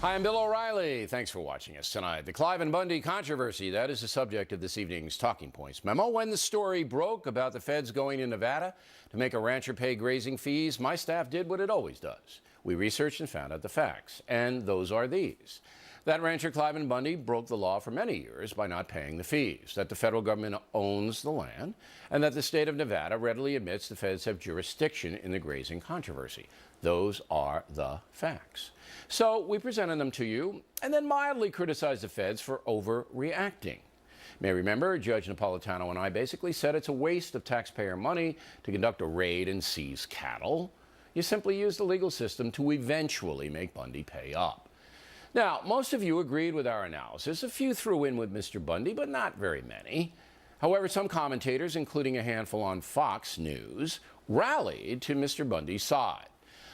Hi, I'm Bill O'Reilly. Thanks for watching us tonight. The Cliven Bundy controversy, that is the subject of this evening's Talking Points memo. When the story broke about the feds going to Nevada to make a rancher pay grazing fees, my staff did what it always does. We researched and found out the facts, and those are these. That rancher Cliven Bundy broke the law for many years by not paying the fees, that the federal government owns the land, and that the state of Nevada readily admits the feds have jurisdiction in the grazing controversy. Those are the facts. So we presented them to you and then mildly criticized the feds for overreacting. You may remember Judge Napolitano and I basically said it's a waste of taxpayer money to conduct a raid and seize cattle. You simply use the legal system to eventually make Bundy pay up. Now, most of you agreed with our analysis. A few threw in with Mr. Bundy, but not very many. However, some commentators, including a handful on Fox News, rallied to Mr. Bundy's side.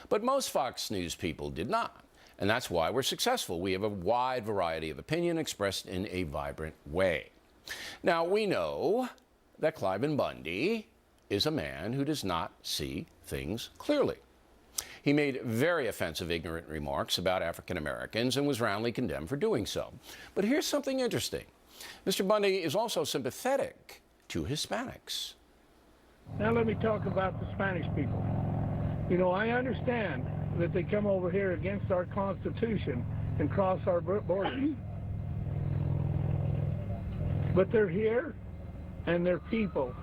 But most Fox News people did not. And that's why we're successful. We have a wide variety of opinion expressed in a vibrant way. Now, we know that Cliven Bundy is a man who does not see things clearly. He made very offensive, ignorant remarks about African Americans and was roundly condemned for doing so. But here's something interesting. Mr. Bundy is also sympathetic to Hispanics. Now let me talk about the Spanish people. You know, I understand that they come over here against our Constitution and cross our borders. But they're here, and they're people.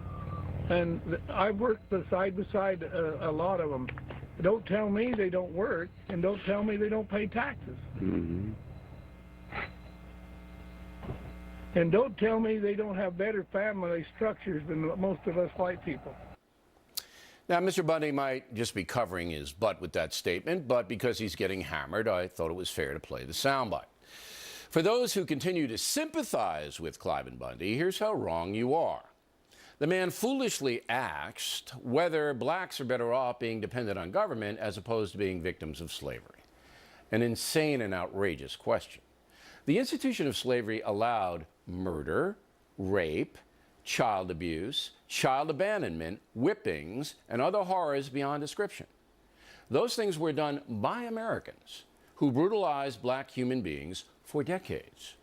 And I've worked side by side a lot of them. Don't tell me they don't work, and don't tell me they don't pay taxes. Mm-hmm. And don't tell me they don't have better family structures than most of us white people. Now, Mr. Bundy might just be covering his butt with that statement, but because he's getting hammered, I thought it was fair to play the soundbite. For those who continue to sympathize with Cliven Bundy, here's how wrong you are. The man foolishly asked whether blacks are better off being dependent on government as opposed to being victims of slavery. An insane and outrageous question. The institution of slavery allowed murder, rape, child abuse, child abandonment, whippings, and other horrors beyond description. Those things were done by Americans who brutalized black human beings for decades.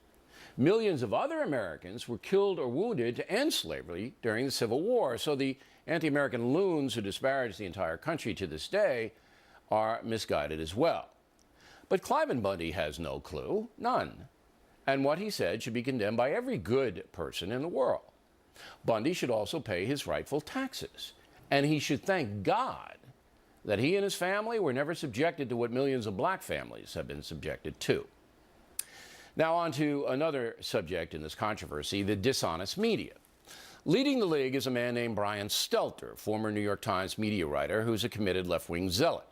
Millions of other Americans were killed or wounded to end slavery during the Civil War, so the anti-American loons who disparage the entire country to this day are misguided as well. But Cliven Bundy has no clue, none. And what he said should be condemned by every good person in the world. Bundy should also pay his rightful taxes, and he should thank God that he and his family were never subjected to what millions of black families have been subjected to. Now on to another subject in this controversy, the dishonest media. Leading the league is a man named Brian Stelter, former New York Times media writer who's a committed left-wing zealot.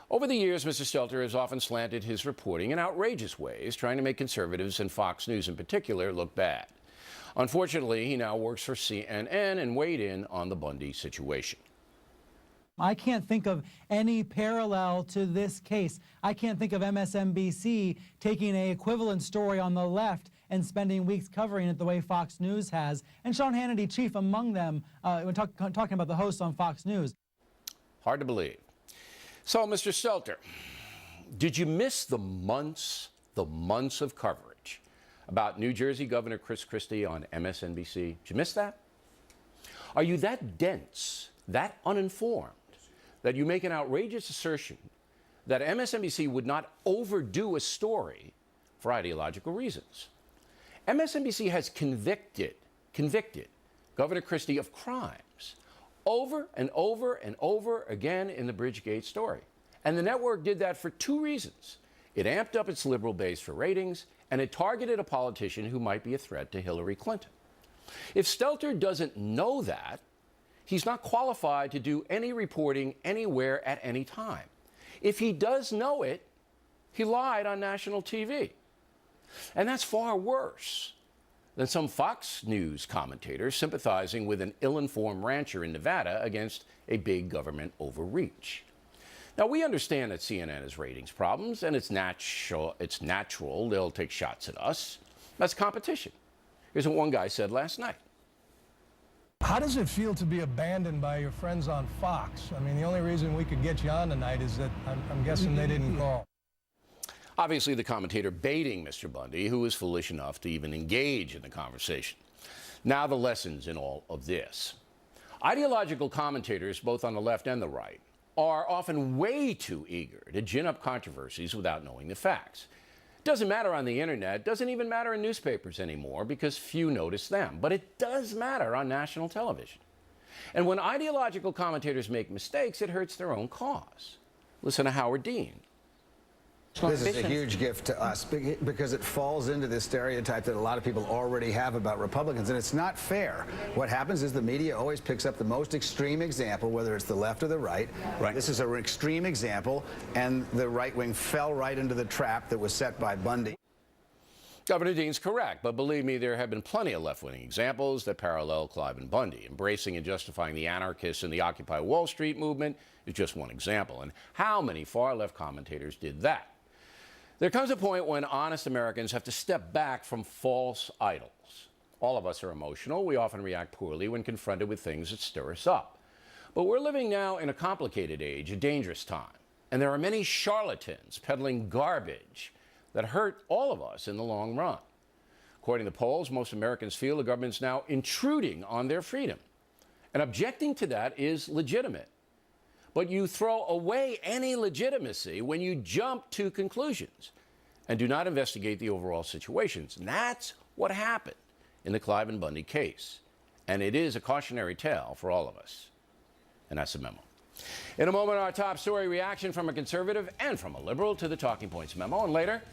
Over the years, Mr. Stelter has often slanted his reporting in outrageous ways, trying to make conservatives and Fox News in particular look bad. Unfortunately, he now works for CNN and weighed in on the Bundy situation. I can't think of any parallel to this case. I can't think of MSNBC taking an equivalent story on the left and spending weeks covering it the way Fox News has, and Sean Hannity chief among them when talking about the hosts on Fox News. Hard to believe. So, Mr. Stelter, did you miss the months of coverage about New Jersey Governor Chris Christie on MSNBC? Did you miss that? Are you that dense, that uninformed, that you make an outrageous assertion that MSNBC would not overdo a story for ideological reasons? MSNBC has convicted Governor Christie of crimes over and over and over again in the Bridgegate story. And the network did that for two reasons. It amped up its liberal base for ratings, and it targeted a politician who might be a threat to Hillary Clinton. If Stelter doesn't know that, he's not qualified to do any reporting anywhere at any time. If he does know it, he lied on national TV. And that's far worse than some Fox News commentators sympathizing with an ill-informed rancher in Nevada against a big government overreach. Now, we understand that CNN has ratings problems, and it's natural they'll take shots at us. That's competition. Here's what one guy said last night. How does it feel to be abandoned by your friends on Fox? I mean, the only reason we could get you on tonight is that I'm guessing they didn't call. Obviously, the commentator baiting Mr. Bundy, who was foolish enough to even engage in the conversation. Now, the lessons in all of this. Ideological commentators, both on the left and the right, are often way too eager to gin up controversies without knowing the facts. Doesn't matter on the internet, doesn't even matter in newspapers anymore because few notice them, but it does matter on national television. And when ideological commentators make mistakes, it hurts their own cause. Listen to Howard Dean. This is a huge gift to us because it falls into this stereotype that a lot of people already have about Republicans, and it's not fair. What happens is the media always picks up the most extreme example, whether it's the left or the right. This is an extreme example, and the right wing fell right into the trap that was set by Bundy. Governor Dean's correct, but believe me, there have been plenty of left-wing examples that parallel Cliven Bundy. Embracing and justifying the anarchists and the Occupy Wall Street movement is just one example. And how many far-left commentators did that? There comes a point when honest Americans have to step back from false idols. All of us are emotional. We often react poorly when confronted with things that stir us up. But we're living now in a complicated age, a dangerous time. And there are many charlatans peddling garbage that hurt all of us in the long run. According to polls, most Americans feel the government's now intruding on their freedom. And objecting to that is legitimate. But you throw away any legitimacy when you jump to conclusions and do not investigate the overall situations. And that's what happened in the Cliven Bundy case. And it is a cautionary tale for all of us. And that's the memo. In a moment, our top story reaction from a conservative and from a liberal to the Talking Points memo. And later,